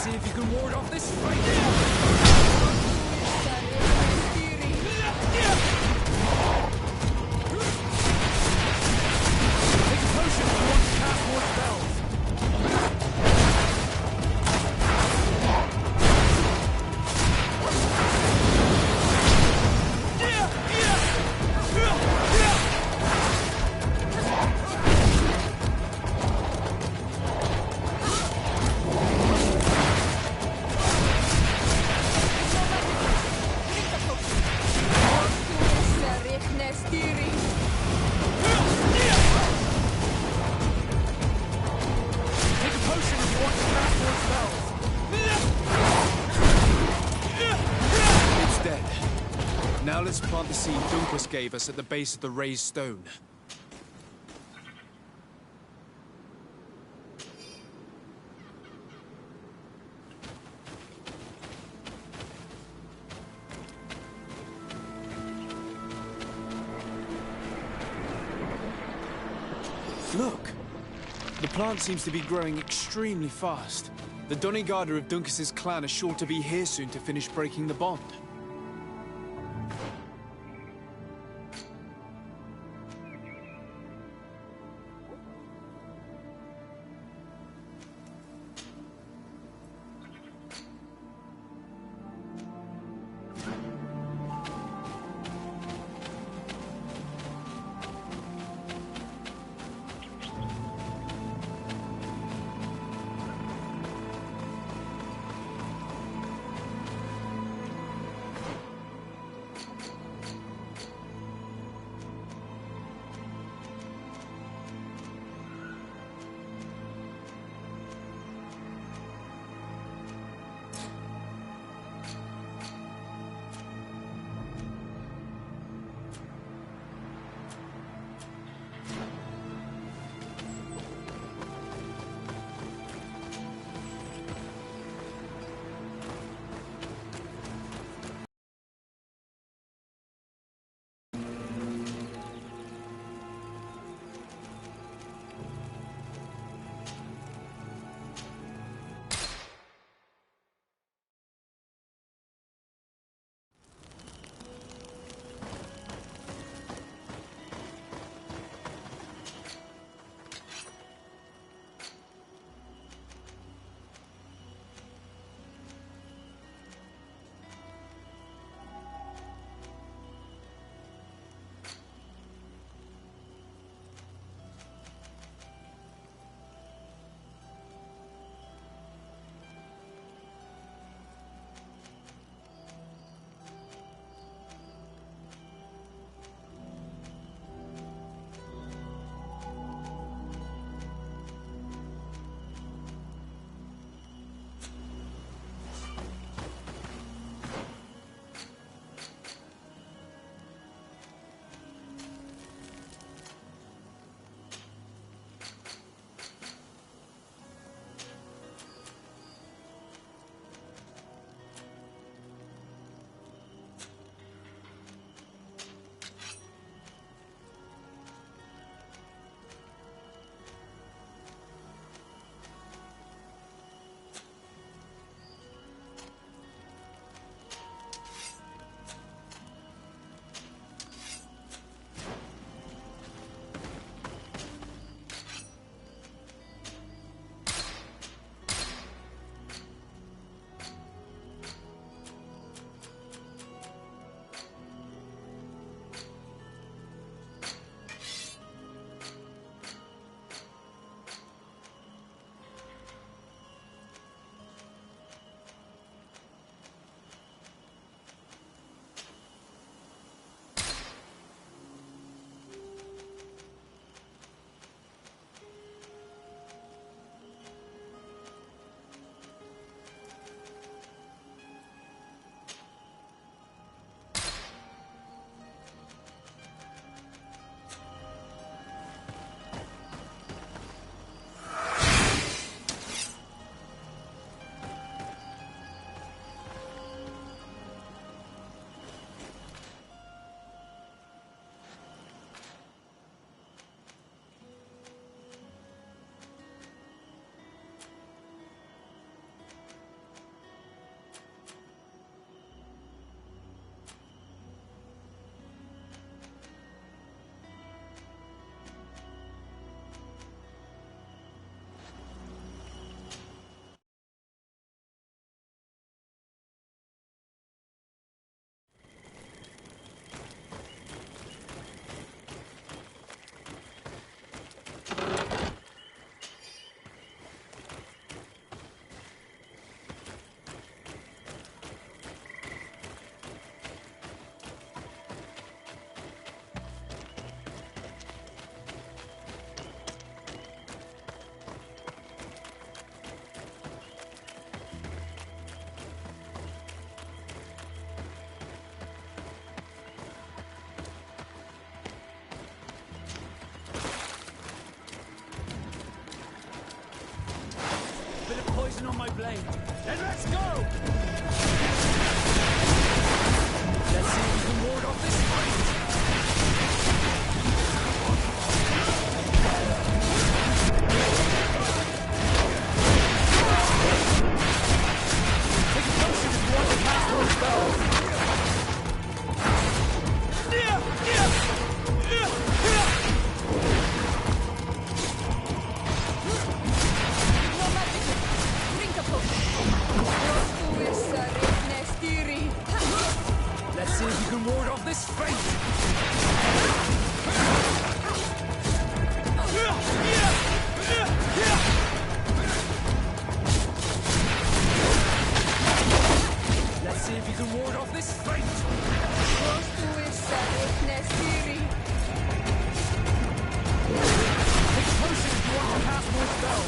see if you can ward off this strike. Take a potion if you want to cast more spells. Now let's plant the seed Dunkus gave us at the base of the raised stone. Look! The plant seems to be growing extremely fast. The Donigada of Dunkus's clan are sure to be here soon to finish breaking the bond. poison on my blade. Then let's go! Let's see if we can ward off this fight. Take a potion if you want to cast more spells. Let's see if you can ward off this fate! Let's see if you can ward off this fate! Take a potion if you want to cast more spells!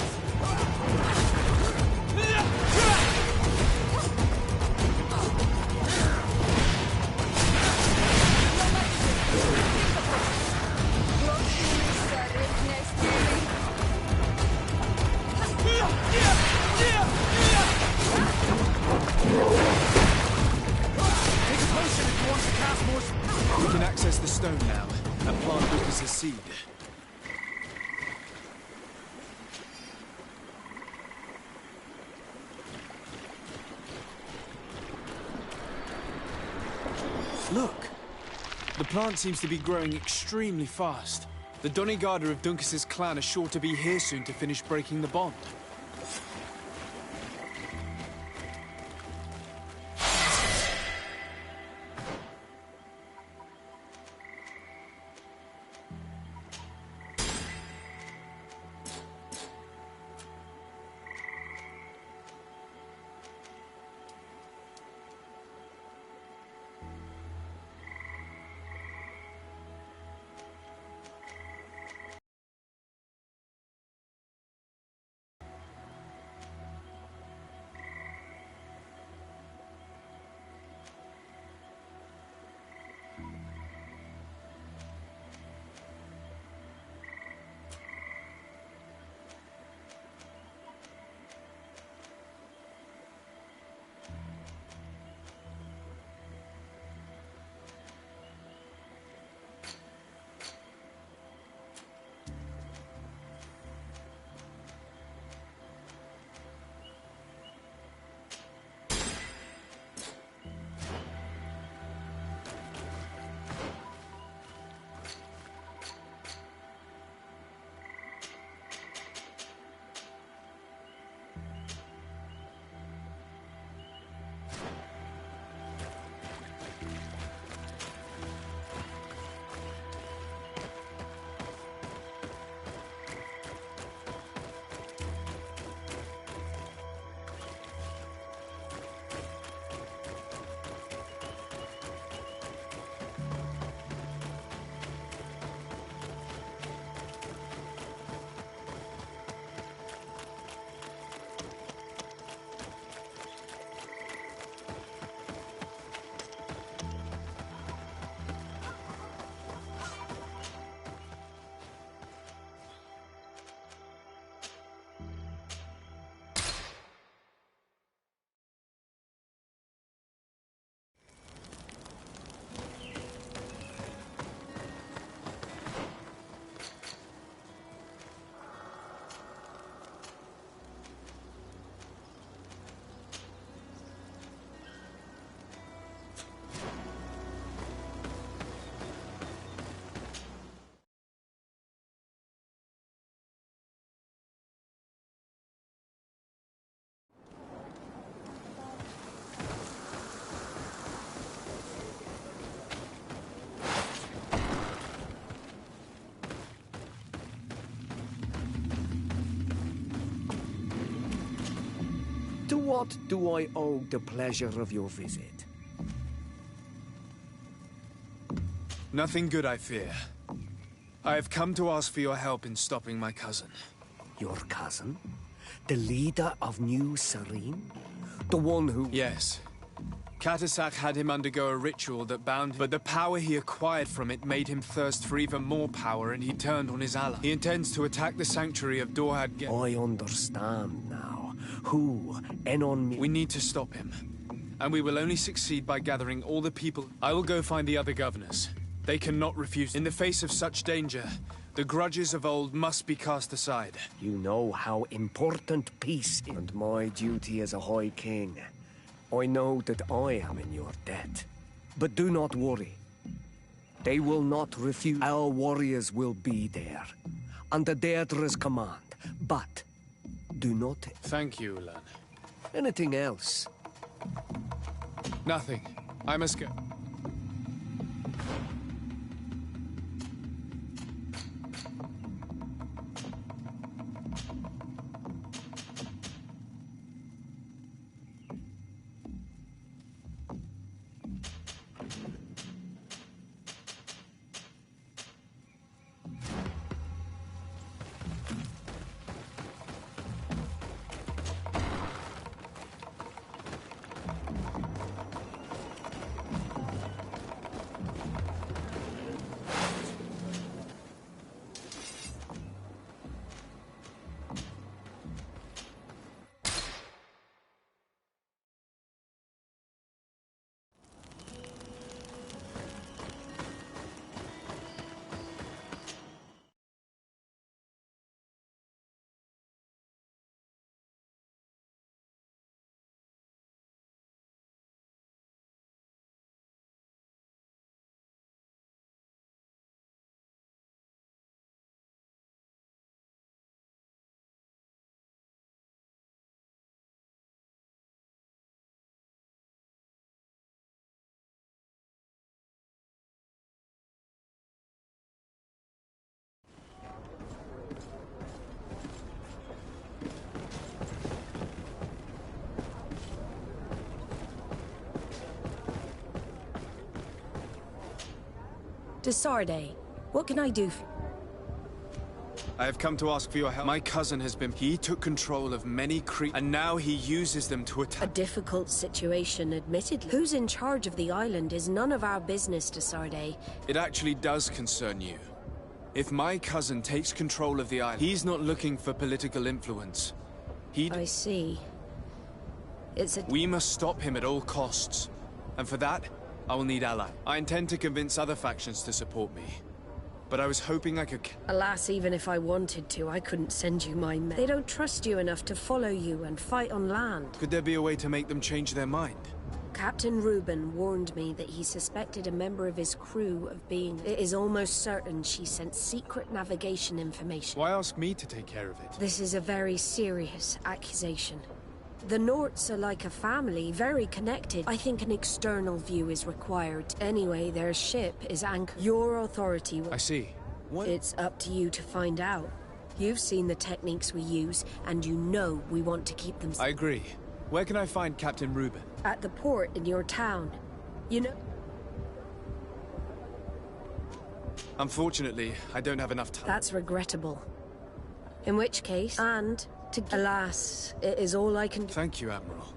We can access the stone now and plant Lucas's seed. Look! The plant seems to be growing extremely fast. The Donigarda of Dunkas's clan are sure to be here soon to finish breaking the bond. To what do I owe the pleasure of your visit? Nothing good, I fear. I have come to ask for your help in stopping my cousin. Your cousin? The leader of New Serene? The one who... Yes. Katasak had him undergo a ritual that bound him, but the power he acquired from it made him thirst for even more power, and he turned on his ally. He intends to attack the sanctuary of Dorhad. I understand now. Who? And on me. We need to stop him. And we will only succeed by gathering all the people. I will go find the other governors. They cannot refuse. In the face of such danger, the grudges of old must be cast aside. You know how important peace is, and my duty as a High King. I know that I am in your debt. But do not worry. They will not refuse. Our warriors will be there, under Deirdre's command. But do not... Thank you, Ulan. Anything else? Nothing. I must go. Desarde, what can I do for... I have come to ask for your help. My cousin has been... He took control of many and now he uses them to attack... A difficult situation, admittedly. Who's in charge of the island is none of our business, Desarde. It actually does concern you. If my cousin takes control of the island, he's not looking for political influence. I see. It's a... We must stop him at all costs. And for that, I will need allies. I intend to convince other factions to support me. But I was hoping I could... Alas, even if I wanted to, I couldn't send you my men. They don't trust you enough to follow you and fight on land. Could there be a way to make them change their mind? Captain Reuben warned me that he suspected a member of his crew of being... It is almost certain she sent secret navigation information. Why ask me to take care of it? This is a very serious accusation. The Norts are like a family, very connected. I think an external view is required. Anyway, their ship is anchored. Your authority will... I see. What? It's up to you to find out. You've seen the techniques we use, and you know we want to keep them... I agree. Where can I find Captain Reuben? At the port in your town. You know... Unfortunately, I don't have enough time. That's regrettable. In which case, and... Alas, it is all I can do. Thank you, Admiral.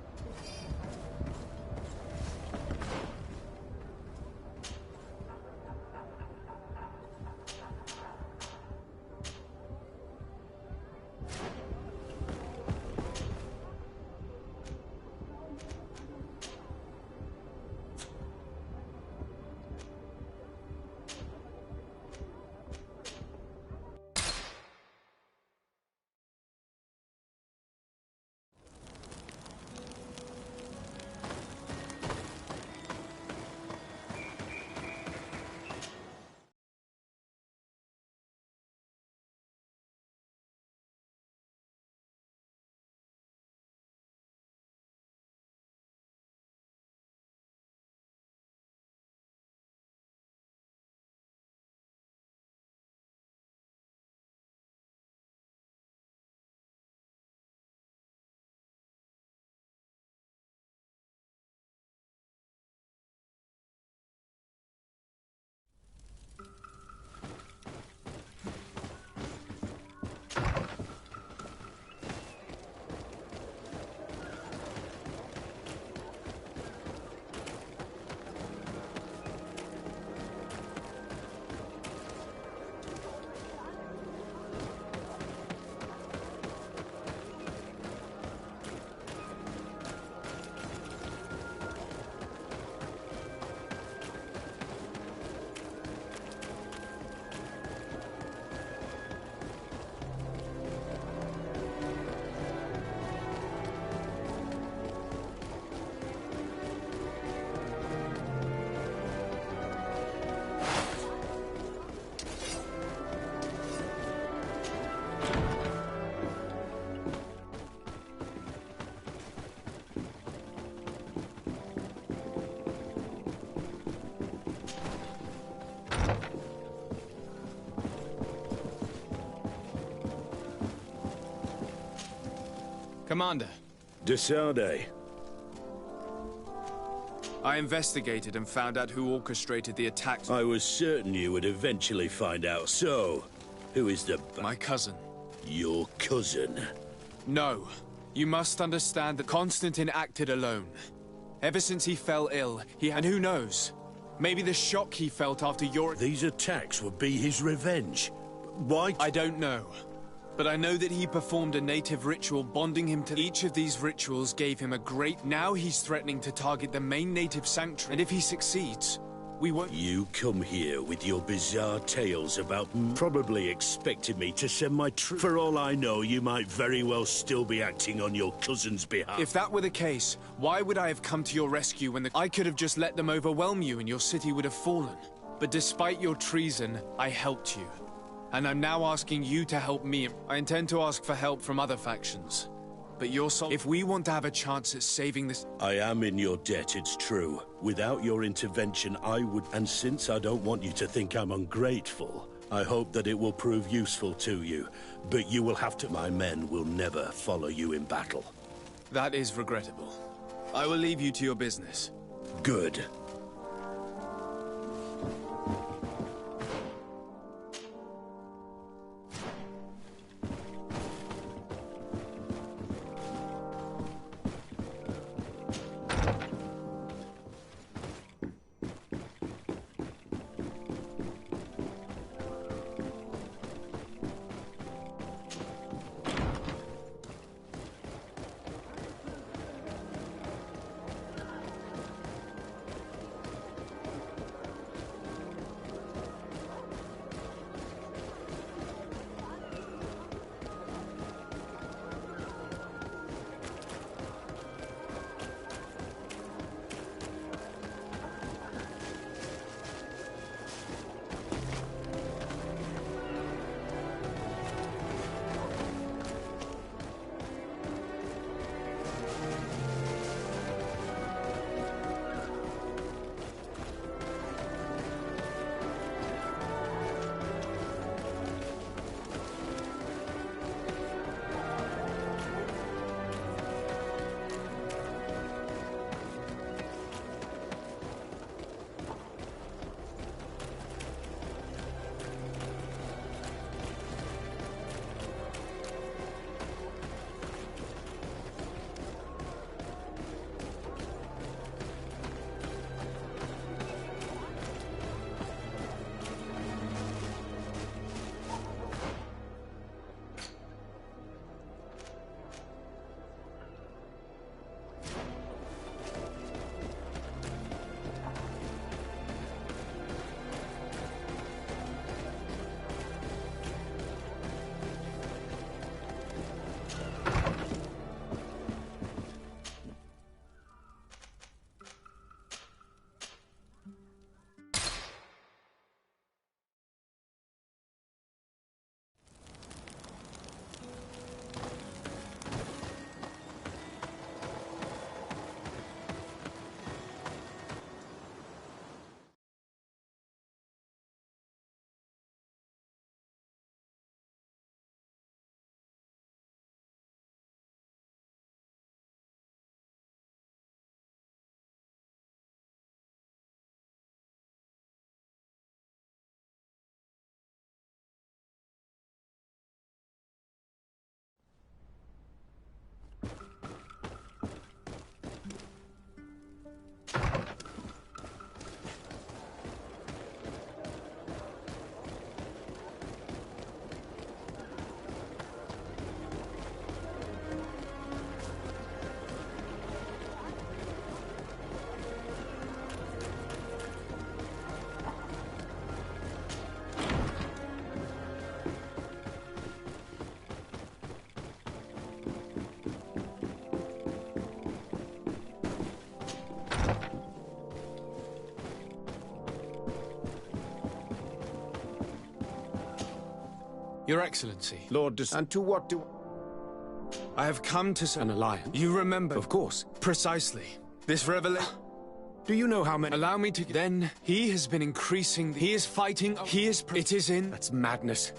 Commander. Desade. I investigated and found out who orchestrated the attacks. I was certain you would eventually find out. So, who is the... My cousin. Your cousin? No. You must understand that Constantine acted alone. Ever since he fell ill, and who knows? Maybe the shock he felt after your... These attacks would be his revenge. Why? I don't know. But I know that he performed a native ritual bonding him to... Each of these rituals gave him a great... Now he's threatening to target the main native sanctuary. And if he succeeds, we won't... You come here with your bizarre tales about... Probably expected me to send my troops. For all I know, you might very well still be acting on your cousin's behalf. If that were the case, why would I have come to your rescue when I could have just let them overwhelm you and your city would have fallen? But despite your treason, I helped you. And I'm now asking you to help me. I intend to ask for help from other factions. But if we want to have a chance at saving this... I am in your debt, it's true. Without your intervention, I would... And since I don't want you to think I'm ungrateful, I hope that it will prove useful to you. But you will have to... My men will never follow you in battle. That is regrettable. I will leave you to your business. Good. Your Excellency. Lord and to what do... I have come to... An alliance? You remember... Of course. Precisely. This revelation... Do you know how many... Allow me to... Then, he has been increasing... He is fighting... He is... It is in... That's madness.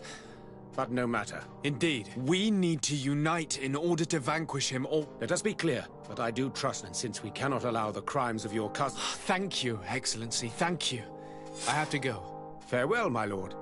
but no matter. Indeed. We need to unite in order to vanquish him or... Let us be clear, but I do trust, and since we cannot allow the crimes of your cousin... Thank you, Excellency, thank you. I have to go. Farewell, my lord.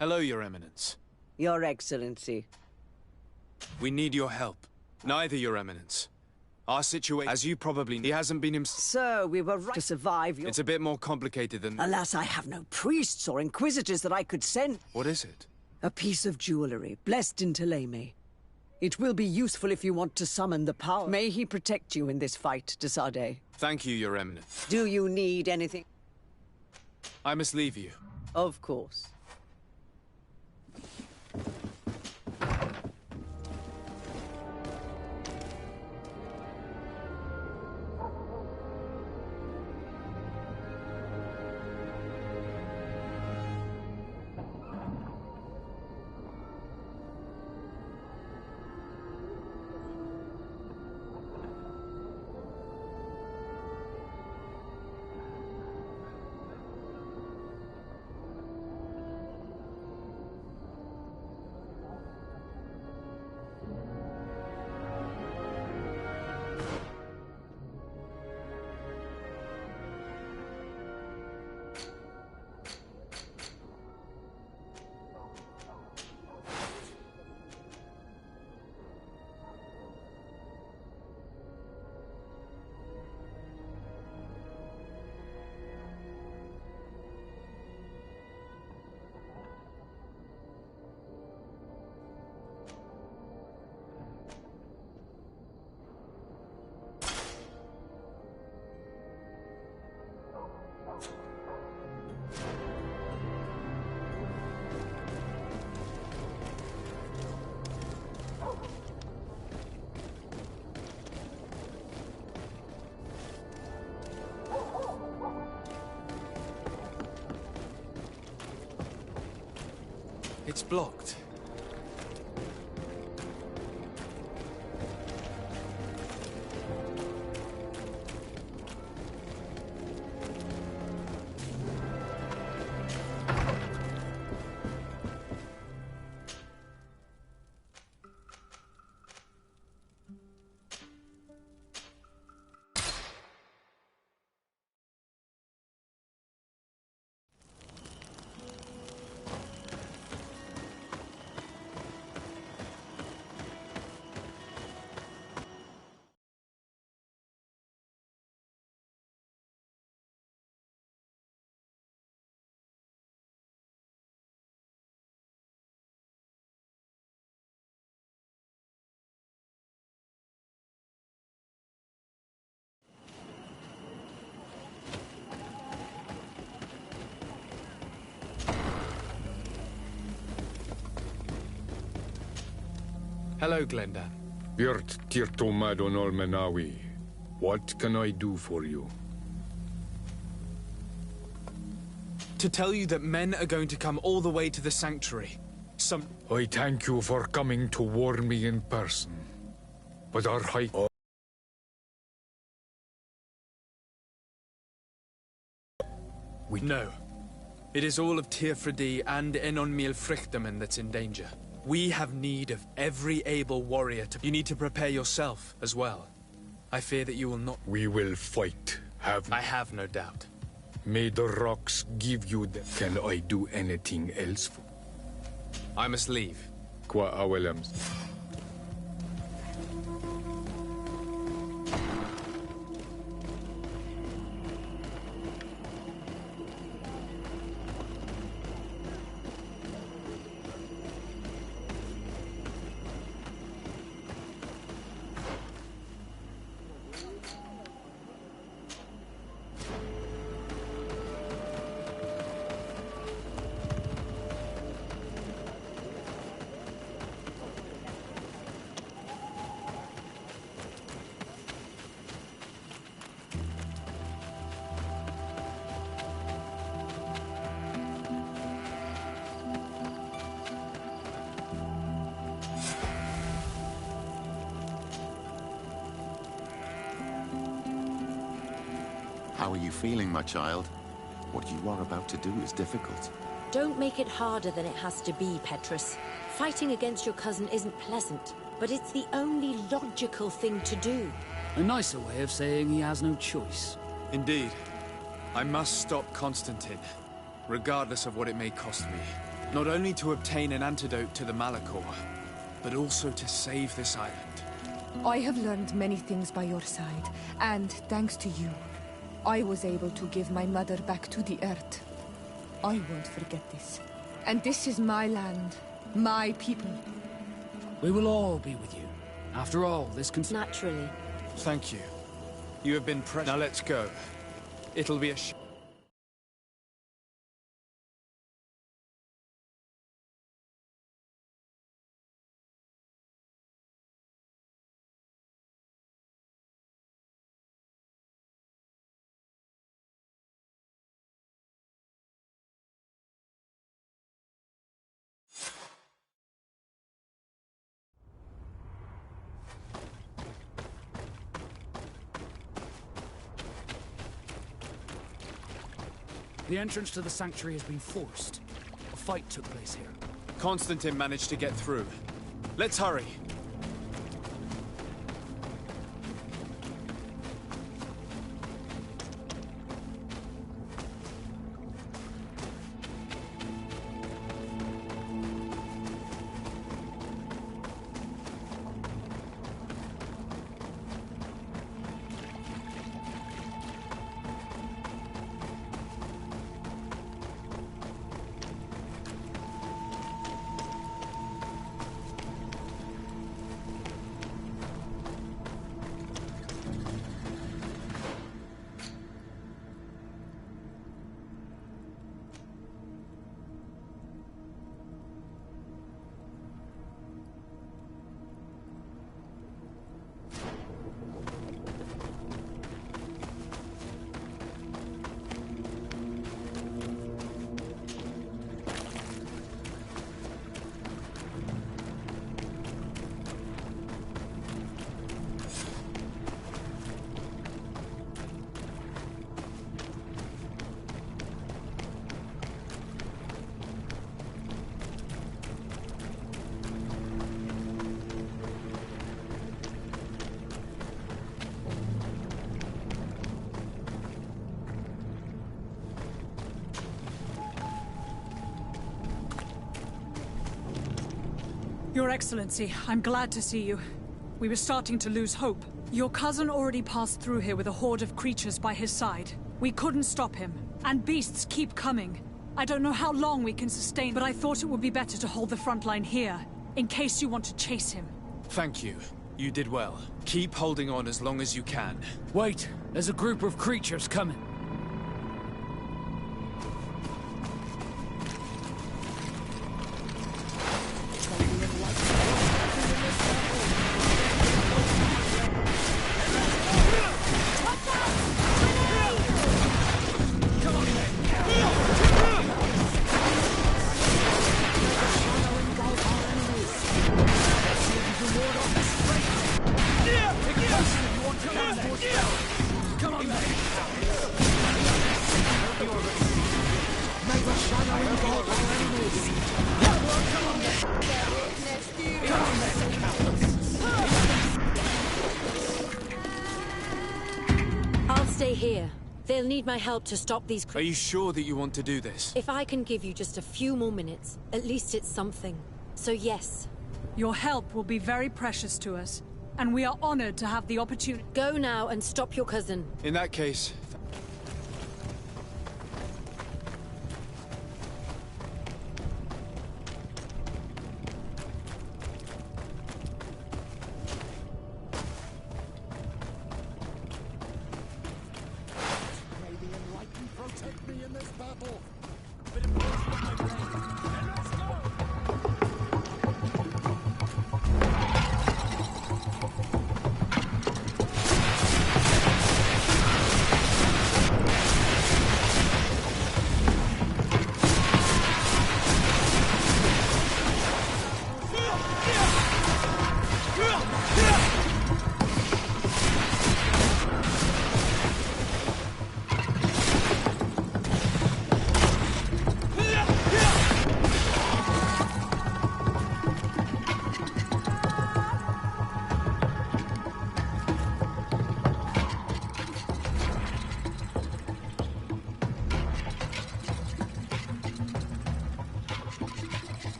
Hello, Your Eminence. Your Excellency. We need your help. Neither, Your Eminence. Our situation, as you probably... He hasn't been himself. Sir, we were right to survive your... It's a bit more complicated than... Alas, I have no priests or inquisitors that I could send. What is it? A piece of jewelry, blessed in Teleme. It will be useful if you want to summon the power. May he protect you in this fight, de Sade. Thank you, Your Eminence. Do you need anything? I must leave you. Of course. It's blocked. Hello, Glendan. Virt tirto madon olmenawi. What can I do for you? To tell you that men are going to come all the way to the sanctuary. I thank you for coming to warn me in person. But our high... No. It is all of Tirfredi and Enon Milfrichtamen that's in danger. We have need of every able warrior to... You need to prepare yourself as well. I fear that you will not... We will fight, I have no doubt. May the rocks give you the... Can I do anything else? I must leave. Qua awelams. How are you feeling, my child? What you are about to do is difficult. Don't make it harder than it has to be, Petrus. Fighting against your cousin isn't pleasant, but it's the only logical thing to do. A nicer way of saying he has no choice. Indeed. I must stop Constantine, regardless of what it may cost me. Not only to obtain an antidote to the Malachor, but also to save this island. I have learned many things by your side, and thanks to you, I was able to give my mother back to the earth. I won't forget this. And this is my land, my people. We will all be with you. After all, this can... Naturally. Thank you. You have been precious. Now let's go. It'll be a The entrance to the sanctuary has been forced. A fight took place here. Constantine managed to get through. Let's hurry. Your Excellency, I'm glad to see you. We were starting to lose hope. Your cousin already passed through here with a horde of creatures by his side. We couldn't stop him, and beasts keep coming. I don't know how long we can sustain, but I thought it would be better to hold the front line here, in case you want to chase him. Thank you. You did well. Keep holding on as long as you can. Wait, there's a group of creatures coming. I'll stay here. They'll need my help to stop these Are you sure that you want to do this? If I can give you just a few more minutes, at least it's something. So yes. Your help will be very precious to us, and we are honored to have the opportunity. Go now and stop your cousin. In that case... Protect me in this battle.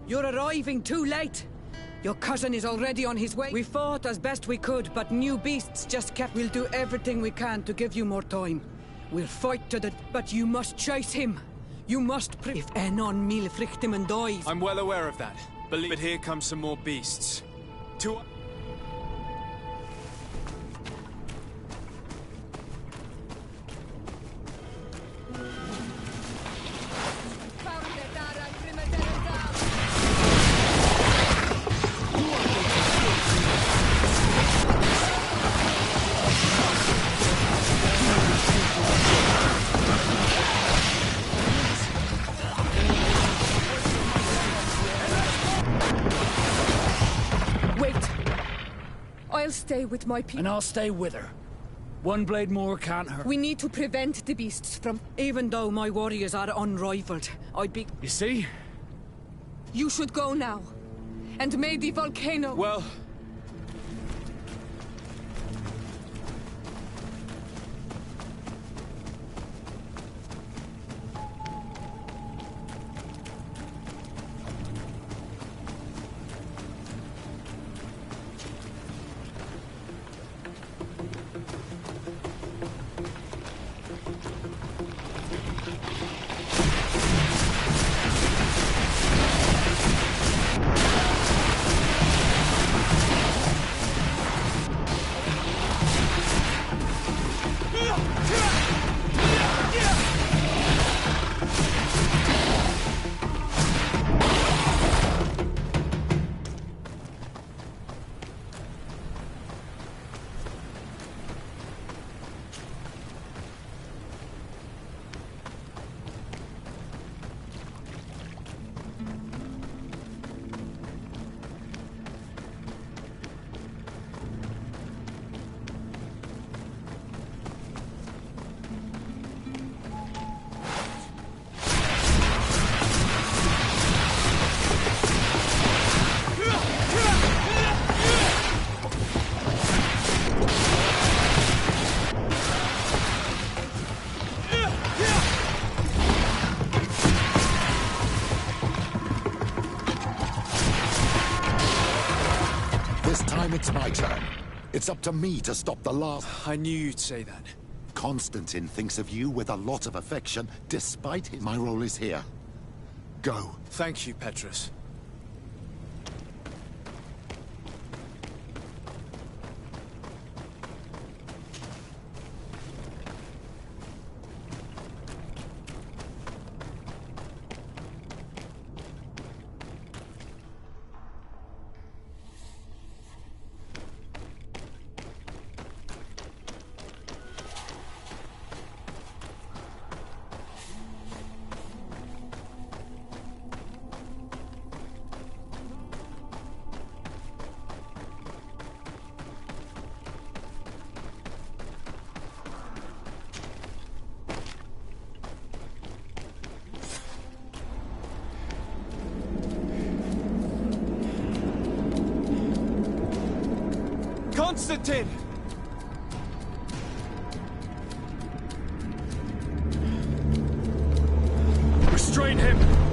You're arriving too late. Your cousin is already on his way. We fought as best we could, but new beasts just kept... We'll do everything we can to give you more time. We'll fight to the... But you must chase him. You must... If Enon mil frichtimen dies... I'm well aware of that. But here come some more beasts. To... I'll stay with my people. And I'll stay with her. One blade more can't hurt. We need to prevent the beasts from... Even though my warriors are unrivaled, I'd be... You see? You should go now. And may the volcano... Well... This time it's my turn. It's up to me to stop the last... I knew you'd say that. Constantine thinks of you with a lot of affection, despite him. My role is here. Go. Thank you, Petrus. Constantine! Restrain him!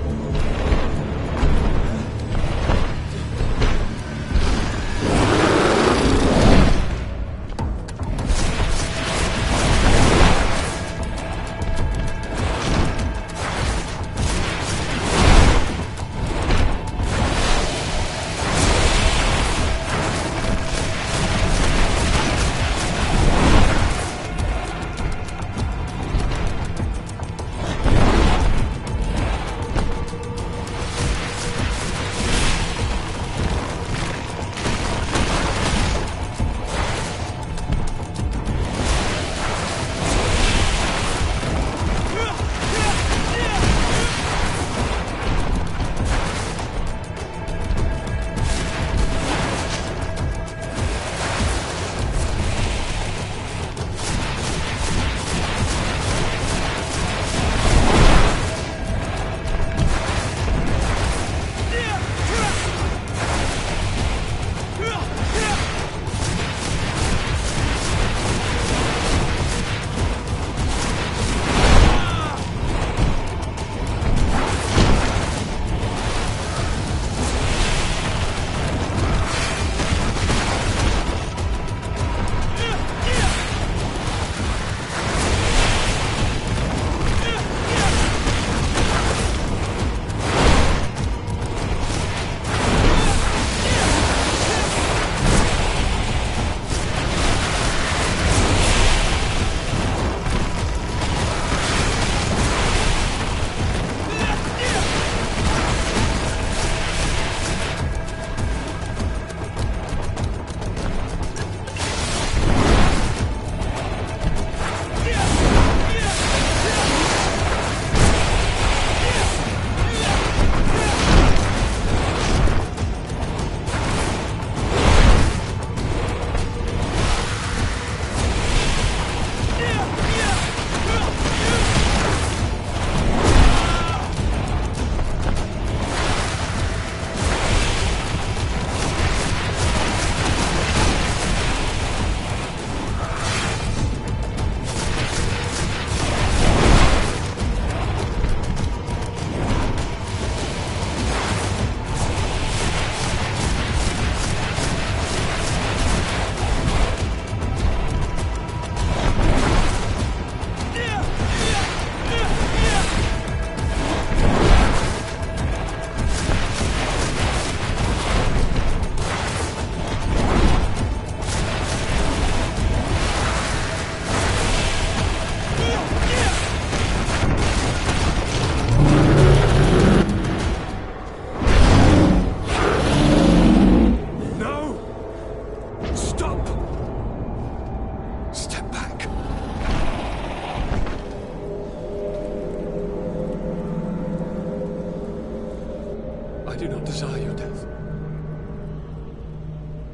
do not desire your death.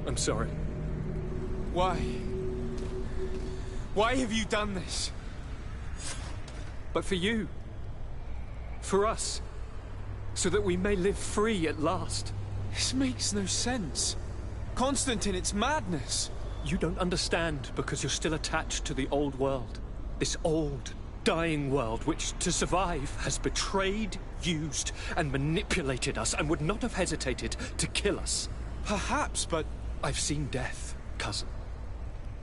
I'm sorry. Why? Why have you done this? But for you. For us. So that we may live free at last. This makes no sense. Constantine, it's madness. You don't understand because you're still attached to the old world. This old, dying world which, to survive, has betrayed, used, and manipulated us and would not have hesitated to kill us. Perhaps, but I've seen death, cousin.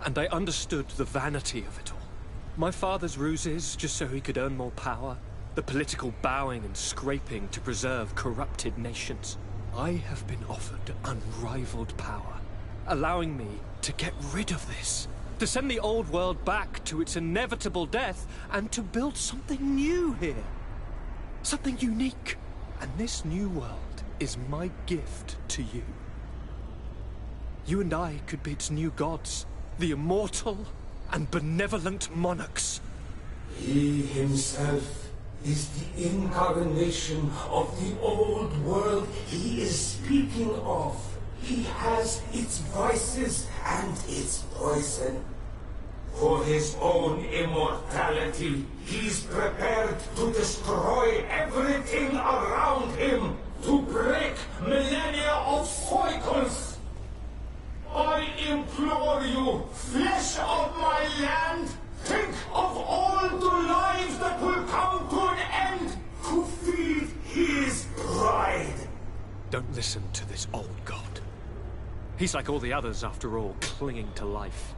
And I understood the vanity of it all. My father's ruses just so he could earn more power. The political bowing and scraping to preserve corrupted nations. I have been offered unrivaled power, allowing me to get rid of this. To send the old world back to its inevitable death, and to build something new here. Something unique. And this new world is my gift to you. You and I could be its new gods, the immortal and benevolent monarchs. He himself is the incarnation of the old world he is speaking of. He has its vices and its poison. For his own immortality, he's prepared to destroy everything around him, to break millennia of cycles. I implore you, flesh of my land, think of all the lives that will come to an end to feed his pride. Don't listen to this old god. He's like all the others, after all, clinging to life.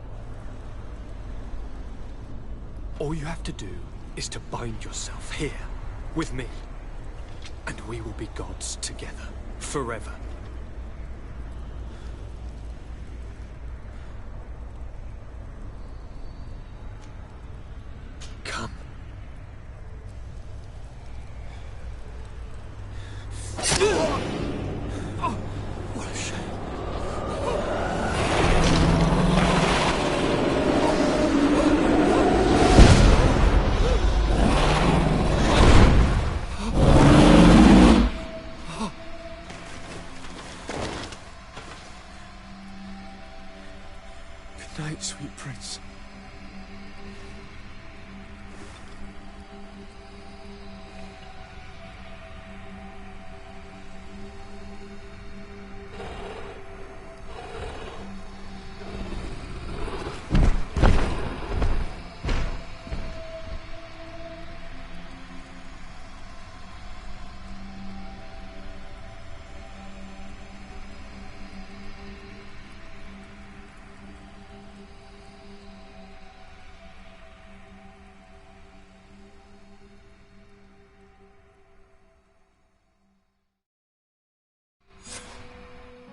All you have to do is to bind yourself here, with me. And we will be gods together, forever. Come. Oh, what a shame. Good night, sweet prince.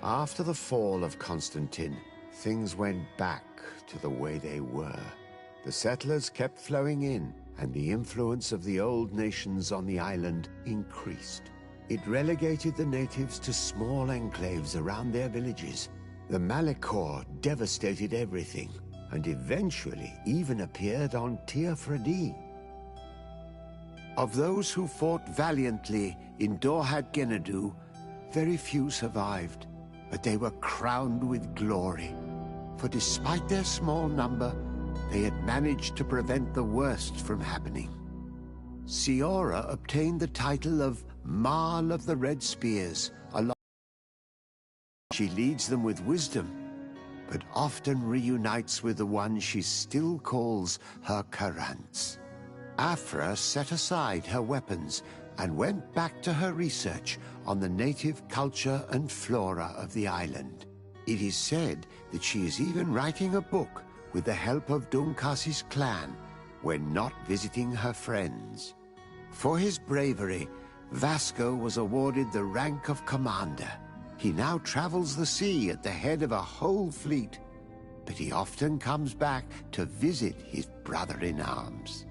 After the fall of Constantine, things went back to the way they were. The settlers kept flowing in, and the influence of the old nations on the island increased. It relegated the natives to small enclaves around their villages. The Malicor devastated everything, and eventually even appeared on Tir Fredi. Of those who fought valiantly in Dorhat Genadu, very few survived. But they were crowned with glory, for despite their small number, they had managed to prevent the worst from happening. Siora obtained the title of Marl of the Red Spears. She leads them with wisdom, but often reunites with the one she still calls her Karants. Afra set aside her weapons and went back to her research on the native culture and flora of the island. It is said that she is even writing a book with the help of Dunkasi's clan when not visiting her friends. For his bravery, Vasco was awarded the rank of commander. He now travels the sea at the head of a whole fleet, but he often comes back to visit his brother-in-arms.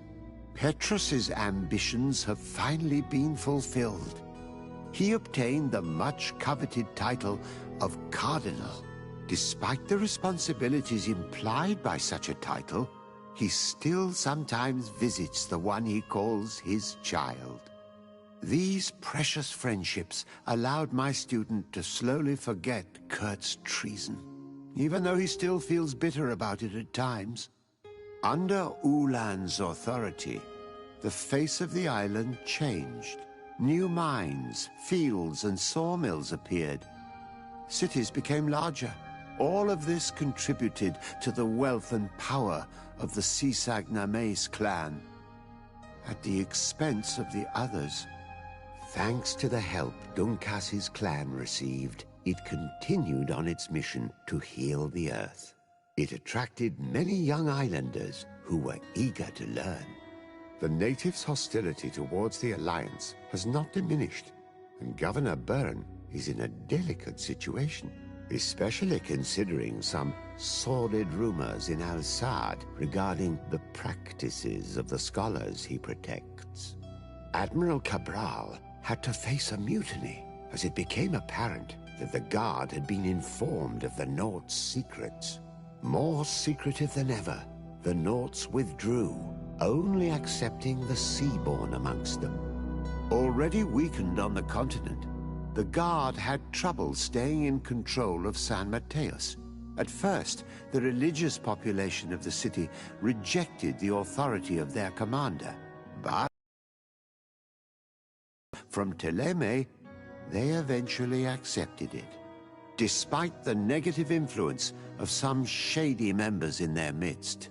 Petrus's ambitions have finally been fulfilled. He obtained the much-coveted title of Cardinal. Despite the responsibilities implied by such a title, he still sometimes visits the one he calls his child. These precious friendships allowed my student to slowly forget Kurt's treason, even though he still feels bitter about it at times. Under Ulan's authority, the face of the island changed. New mines, fields, and sawmills appeared. Cities became larger. All of this contributed to the wealth and power of the Sisag-Names clan, at the expense of the others. Thanks to the help Dunkasi's clan received, it continued on its mission to heal the Earth. It attracted many young islanders who were eager to learn. The natives' hostility towards the Alliance has not diminished, and Governor Byrne is in a delicate situation, especially considering some sordid rumors in Al-Sad regarding the practices of the scholars he protects. Admiral Cabral had to face a mutiny as it became apparent that the Guard had been informed of the Nort's secrets. More secretive than ever, the Norts withdrew, only accepting the Seaborn amongst them. Already weakened on the continent, the Guard had trouble staying in control of San Mateus. At first, the religious population of the city rejected the authority of their commander, but from Teleme, they eventually accepted it, despite the negative influence of some shady members in their midst.